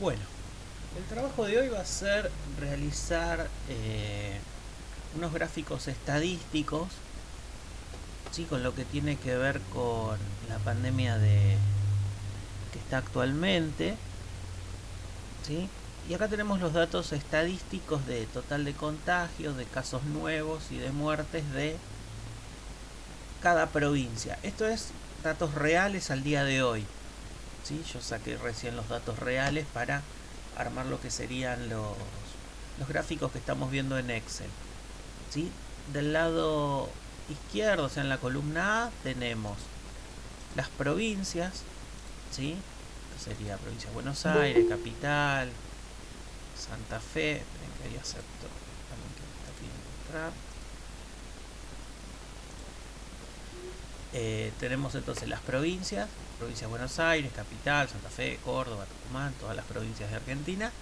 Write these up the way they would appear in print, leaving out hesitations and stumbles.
Bueno, el trabajo de hoy va a ser realizar unos gráficos estadísticos, ¿sí? Con lo que tiene que ver con la pandemia que está actualmente, ¿sí? Y acá tenemos los datos estadísticos de total de contagios, de casos nuevos y de muertes de cada provincia. Esto es datos reales al día de hoy, ¿sí? Yo saqué recién los datos reales para armar lo que serían los gráficos que estamos viendo en Excel, ¿sí? Del lado izquierdo, o sea, en la columna A, tenemos las provincias, ¿sí? Sería provincia de Buenos Aires, Capital, Santa Fe. Ven que ahí acepto también que me está pidiendo entrar. Tenemos entonces las provincias: provincia de Buenos Aires, Capital, Santa Fe, Córdoba, Tucumán, todas las provincias de Argentina.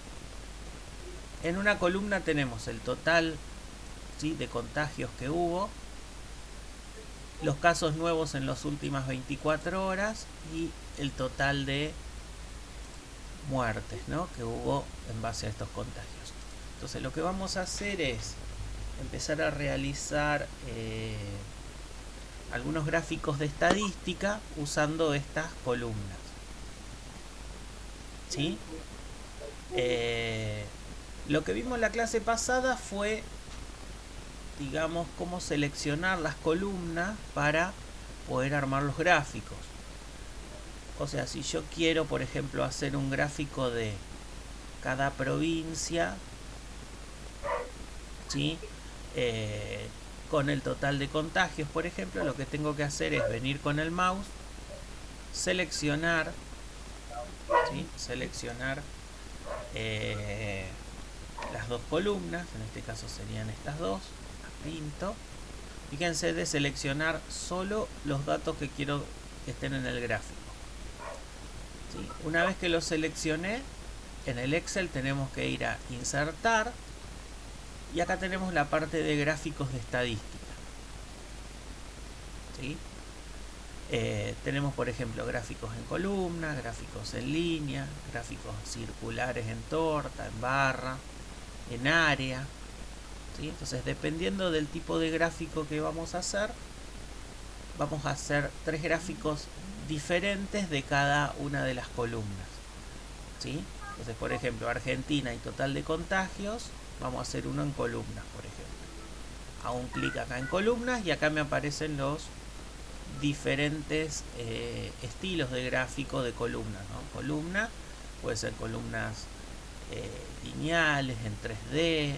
En una columna tenemos el total, ¿sí?, de contagios que hubo, los casos nuevos en las últimas 24 horas y el total de muertes, ¿no?, que hubo en base a estos contagios. Entonces lo que vamos a hacer es empezar a realizar algunos gráficos de estadística usando estas columnas, ¿sí? Lo que vimos en la clase pasada fue, digamos, cómo seleccionar las columnas para poder armar los gráficos. O sea, si yo quiero, por ejemplo, hacer un gráfico de cada provincia, ¿sí?, con el total de contagios, por ejemplo, lo que tengo que hacer es venir con el mouse, seleccionar, ¿sí?, seleccionar las dos columnas, en este caso serían estas dos, las pinto. Fíjense de seleccionar solo los datos que quiero que estén en el gráfico, ¿sí? Una vez que lo seleccioné, en el Excel tenemos que ir a insertar y acá tenemos la parte de gráficos de estadística, ¿sí? Tenemos, por ejemplo, gráficos en columna, gráficos en línea, gráficos circulares en torta, en barra, en área, ¿sí? Entonces, dependiendo del tipo de gráfico que vamos a hacer tres gráficos diferentes de cada una de las columnas, ¿sí? Entonces, por ejemplo, Argentina y total de contagios, vamos a hacer uno en columnas, por ejemplo. Hago un clic acá en columnas y acá me aparecen los diferentes estilos de gráfico de columnas, ¿no? Columna puede ser columnas lineales, en 3D,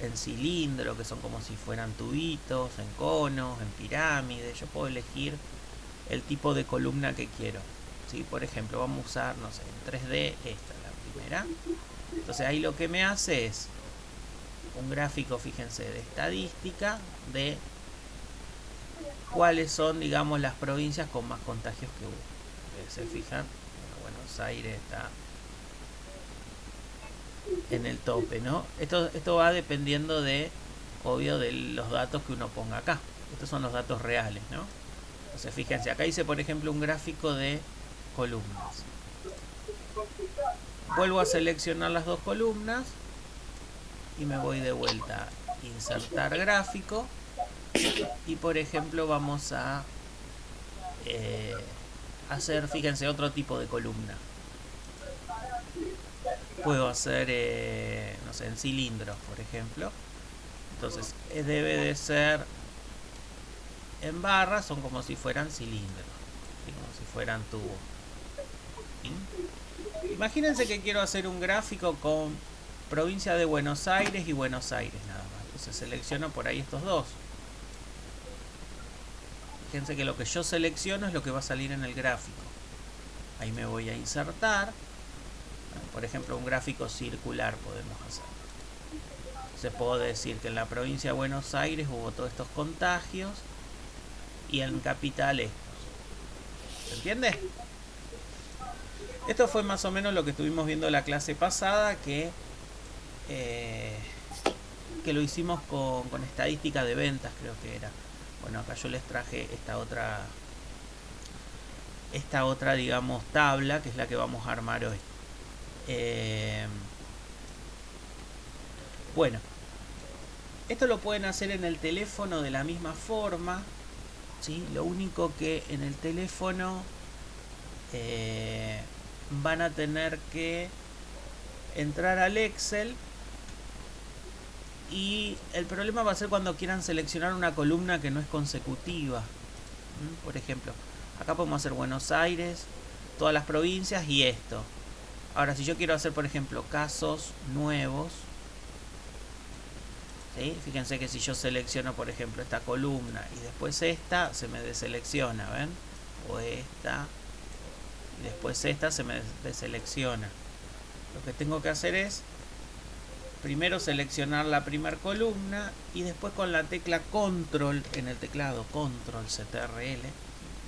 en cilindro, que son como si fueran tubitos, en conos, en pirámide. Yo puedo elegir el tipo de columna que quiero, ¿sí? Por ejemplo, vamos a usar, no sé, en 3D esta, la primera. Entonces ahí lo que me hace es un gráfico, fíjense, de estadística de cuáles son, digamos, las provincias con más contagios que hubo. Se fijan, bueno, Buenos Aires está en el tope, ¿no? Esto va dependiendo de, obvio, de los datos que uno ponga acá. Estos son los datos reales, ¿no? Entonces, fíjense, acá hice, por ejemplo, un gráfico de columnas. Vuelvo a seleccionar las dos columnas y me voy de vuelta a insertar gráfico. Y, por ejemplo, vamos a hacer, fíjense, otro tipo de columna. Puedo hacer, no sé, en cilindros, por ejemplo. Entonces, debe de ser en barras, son como si fueran cilindros, ¿sí?, como si fueran tubos, ¿sí? Imagínense que quiero hacer un gráfico con provincia de Buenos Aires y Buenos Aires nada más. Entonces selecciono por ahí estos dos. Fíjense que lo que yo selecciono es lo que va a salir en el gráfico. Ahí me voy a insertar. Por ejemplo, un gráfico circular podemos hacer. Se puede decir que en la provincia de Buenos Aires hubo todos estos contagios y en Capital estos. ¿Se entiende? Esto fue más o menos lo que estuvimos viendo la clase pasada, que lo hicimos con estadística de ventas, creo que era. Bueno, acá yo les traje esta otra, digamos, tabla, que es la que vamos a armar hoy. Eh, bueno, esto lo pueden hacer en el teléfono de la misma forma, ¿sí? Lo único que en el teléfono van a tener que entrar al Excel, y el problema va a ser cuando quieran seleccionar una columna que no es consecutiva. Por ejemplo, acá podemos hacer Buenos Aires, todas las provincias y esto. Ahora, si yo quiero hacer, por ejemplo, casos nuevos, ¿sí? Fíjense que si yo selecciono, por ejemplo, esta columna y después esta, se me deselecciona, ¿ven? O esta, y después esta se me deselecciona. Lo que tengo que hacer es primero seleccionar la primera columna y después con la tecla Control en el teclado, Control CTRL,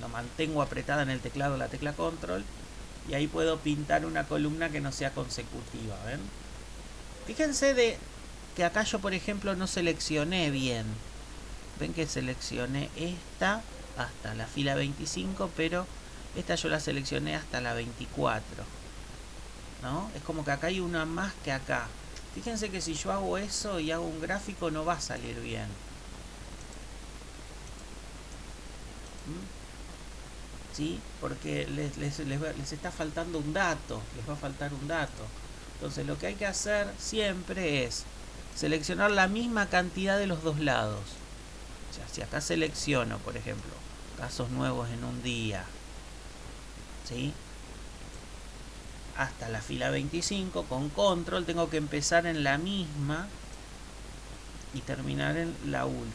lo mantengo apretada en el teclado la tecla Control, y ahí puedo pintar una columna que no sea consecutiva, ¿ven? Fíjense de que acá yo, por ejemplo, no seleccioné bien. Ven que seleccioné esta hasta la fila 25, pero esta yo la seleccioné hasta la 24, ¿no? Es como que acá hay una más que acá. Fíjense que si yo hago eso y hago un gráfico, no va a salir bien. ¿Sí? Porque les está faltando un dato. Les va a faltar un dato. Entonces lo que hay que hacer siempre es seleccionar la misma cantidad de los dos lados. O sea, si acá selecciono, por ejemplo, casos nuevos en un día, ¿sí? Hasta la fila 25, con control tengo que empezar en la misma y terminar en la última,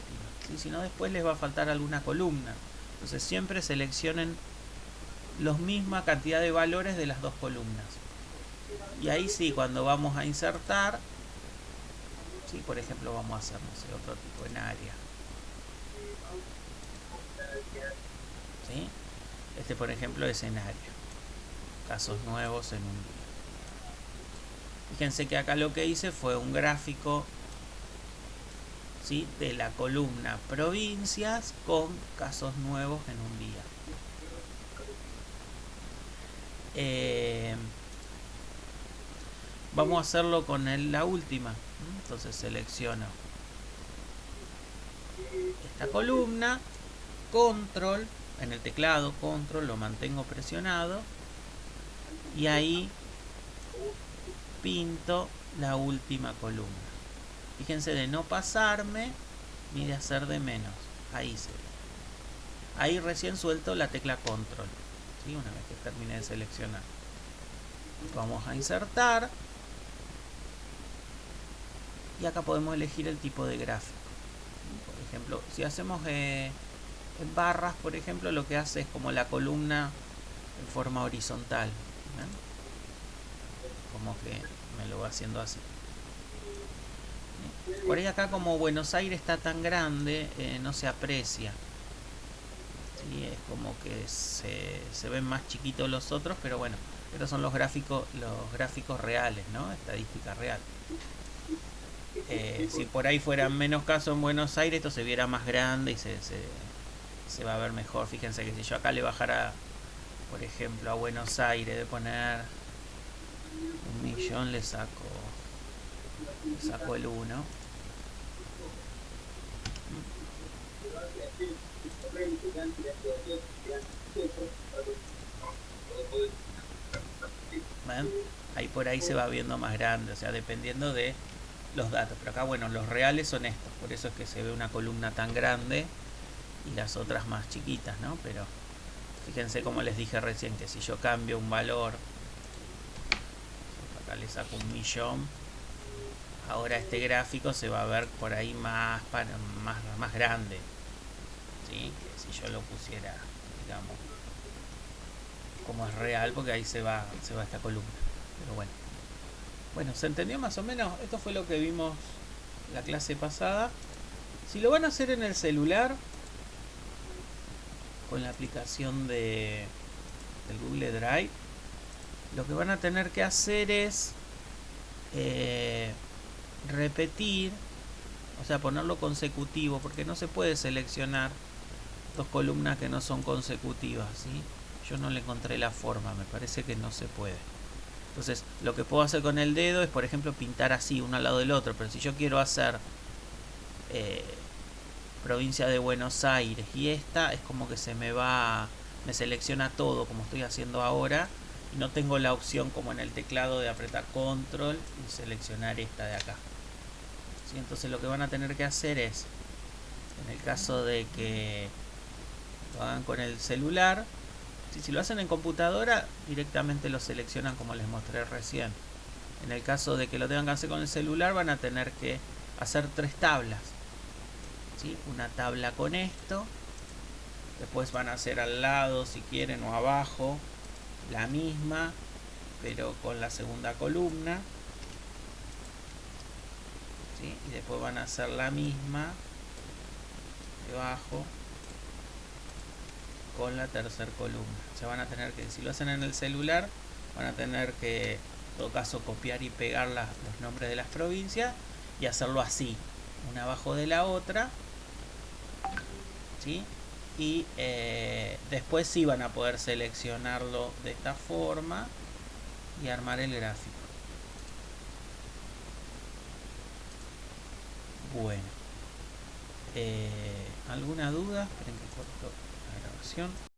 ¿sí? Si no, después les va a faltar alguna columna. Entonces siempre seleccionen la misma cantidad de valores de las dos columnas. Y ahí sí, cuando vamos a insertar, ¿sí? Por ejemplo, vamos a hacer, no sé, otro tipo en área, ¿sí? Este, por ejemplo, es en área. Casos nuevos en un día. Fíjense que acá lo que hice fue un gráfico, ¿sí? De la columna provincias con casos nuevos en un día. Vamos a hacerlo con la última. Entonces selecciono esta columna, control, en el teclado control lo mantengo presionado, y ahí pinto la última columna. Fíjense de no pasarme ni de hacer de menos. Ahí se ve. Ahí recién suelto la tecla control, ¿sí? Una vez que termine de seleccionar, vamos a insertar, y acá podemos elegir el tipo de gráfico. Por ejemplo, si hacemos en barras, por ejemplo, lo que hace es como la columna en forma horizontal, ¿ven? Como que me lo va haciendo así. Por ahí acá, como Buenos Aires está tan grande, no se aprecia, ¿sí? Es como que se ven más chiquitos los otros, pero bueno, estos son los gráficos reales, ¿no? Estadística real. Si por ahí fueran menos casos en Buenos Aires, esto se viera más grande y se va a ver mejor. Fíjense que si yo acá le bajara, por ejemplo, a Buenos Aires, de poner 1.000.000, le saco el 1. ¿Ven? Ahí por ahí se va viendo más grande, o sea, dependiendo de los datos. Pero acá, bueno, los reales son estos, por eso es que se ve una columna tan grande y las otras más chiquitas, ¿no? Pero fíjense, como les dije recién, que si yo cambio un valor, acá le saco 1.000.000, ahora este gráfico se va a ver por ahí más grande, ¿sí? Que si yo lo pusiera, digamos, como es real, porque ahí se va esta columna. Pero bueno, ¿se entendió más o menos? Esto fue lo que vimos la clase pasada. Si lo van a hacer en el celular, con la aplicación del Google Drive, lo que van a tener que hacer es repetir, o sea, ponerlo consecutivo, porque no se puede seleccionar dos columnas que no son consecutivas, ¿sí? Yo no le encontré la forma, me parece que no se puede. Entonces lo que puedo hacer con el dedo es, por ejemplo, pintar así uno al lado del otro. Pero si yo quiero hacer provincia de Buenos Aires y esta, es como que me selecciona todo como estoy haciendo ahora, y no tengo la opción como en el teclado de apretar control y seleccionar esta de acá. ¿Sí? Entonces lo que van a tener que hacer es, en el caso de que lo hagan con el celular, si lo hacen en computadora, directamente lo seleccionan como les mostré recién. En el caso de que lo tengan que hacer con el celular, van a tener que hacer 3 tablas. ¿Sí? Una tabla con esto, después van a hacer al lado, si quieren, o abajo, la misma, pero con la segunda columna. ¿Sí? Y después van a hacer la misma debajo con la tercera columna. O sea, van a tener que, si lo hacen en el celular, van a tener que, en todo caso, copiar y pegar los nombres de las provincias y hacerlo así, una abajo de la otra. ¿Sí? Y después sí van a poder seleccionarlo de esta forma y armar el gráfico. Bueno, ¿alguna duda? Esperen que corto la grabación.